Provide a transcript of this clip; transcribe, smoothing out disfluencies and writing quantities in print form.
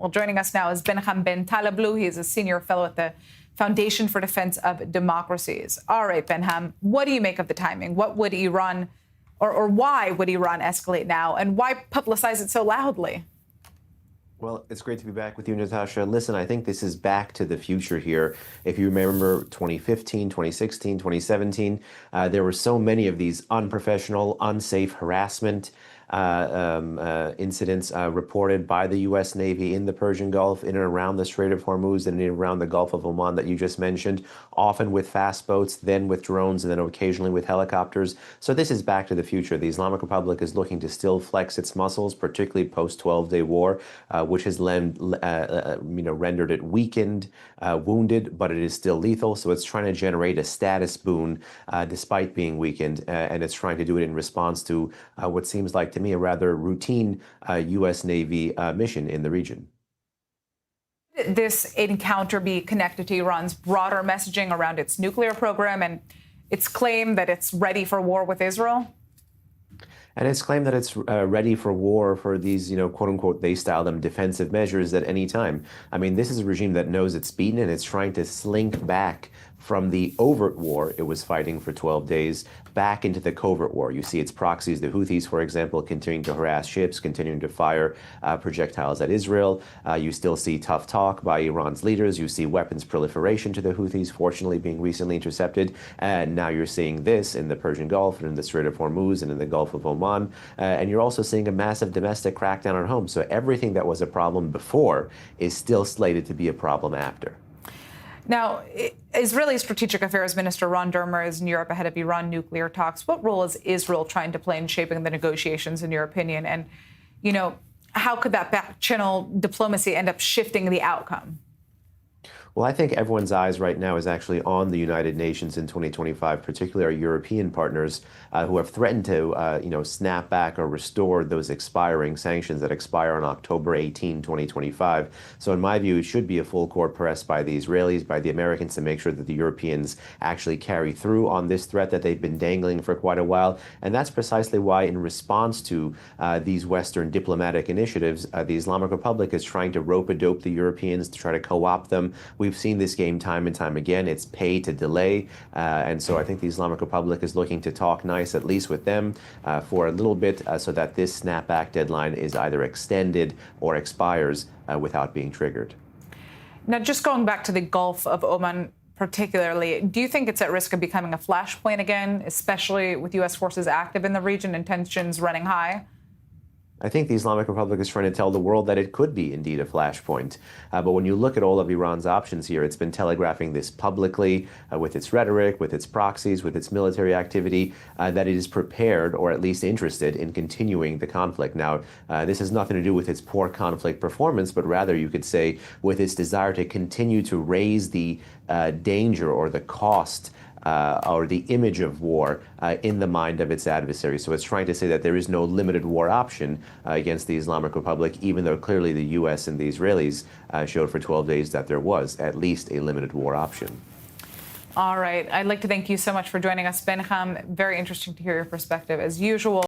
Well, joining us now is Behnam Ben Taleblu. He is a senior fellow at the Foundation for Defense of Democracies. All right, Behnam, what do you make of the timing? What would Iran, or why would Iran escalate now? And why publicize it so loudly? Well, it's great to be back with you, Natasha. Listen, I think this is back to the future here. If you remember 2015, 2016, 2017, there were so many of these unprofessional, unsafe harassment incidents reported by the U.S. Navy in the Persian Gulf, in and around the Strait of Hormuz, and in and around the Gulf of Oman that you just mentioned, often with fast boats, then with drones, and then occasionally with helicopters. So this is back to the future. The Islamic Republic is looking to still flex its muscles, particularly post-12-day war, which has rendered it weakened, wounded, but it is still lethal. So it's trying to generate a status boon despite being weakened, and it's trying to do it in response to what seems like, to me, a rather routine U.S. Navy mission in the region. This encounter be connected to Iran's broader messaging around its nuclear program and its claim that it's ready for war with Israel? And it's claimed that it's ready for war for these, quote unquote, they style them defensive measures at any time. I mean, this is a regime that knows it's beaten, and it's trying to slink back from the overt war it was fighting for 12 days back into the covert war. You see its proxies, the Houthis, for example, continuing to harass ships, continuing to fire projectiles at Israel. You still see tough talk by Iran's leaders. You see weapons proliferation to the Houthis, fortunately being recently intercepted. And now you're seeing this in the Persian Gulf and in the Strait of Hormuz and in the Gulf of Oman. And you're also seeing a massive domestic crackdown at home. So everything that was a problem before is still slated to be a problem after. Now, Israeli Strategic Affairs Minister Ron Dermer is in Europe ahead of Iran nuclear talks. What role is Israel trying to play in shaping the negotiations, in your opinion? And, how could that back-channel diplomacy end up shifting the outcome? Well, I think everyone's eyes right now is actually on the United Nations in 2025, particularly our European partners who have threatened to, snap back or restore those expiring sanctions that expire on October 18, 2025. So in my view, it should be a full court press by the Israelis, by the Americans, to make sure that the Europeans actually carry through on this threat that they've been dangling for quite a while. And that's precisely why, in response to these Western diplomatic initiatives, the Islamic Republic is trying to rope-a-dope the Europeans to try to co-opt them. We've seen this game time and time again. It's pay to delay. And so I think the Islamic Republic is looking to talk nice, at least with them, for a little bit so that this snapback deadline is either extended or expires without being triggered. Now, just going back to the Gulf of Oman particularly, do you think it's at risk of becoming a flashpoint again, especially with U.S. forces active in the region and tensions running high? I think the Islamic Republic is trying to tell the world that it could be indeed a flashpoint. But when you look at all of Iran's options here, it's been telegraphing this publicly with its rhetoric, with its proxies, with its military activity, that it is prepared, or at least interested, in continuing the conflict. Now, this has nothing to do with its poor conflict performance, but rather, you could say, with its desire to continue to raise the danger or the cost or the image of war in the mind of its adversaries. So it's trying to say that there is no limited war option against the Islamic Republic, even though clearly the U.S. and the Israelis showed for 12 days that there was at least a limited war option. All right. I'd like to thank you so much for joining us, Behnam. Very interesting to hear your perspective, as usual.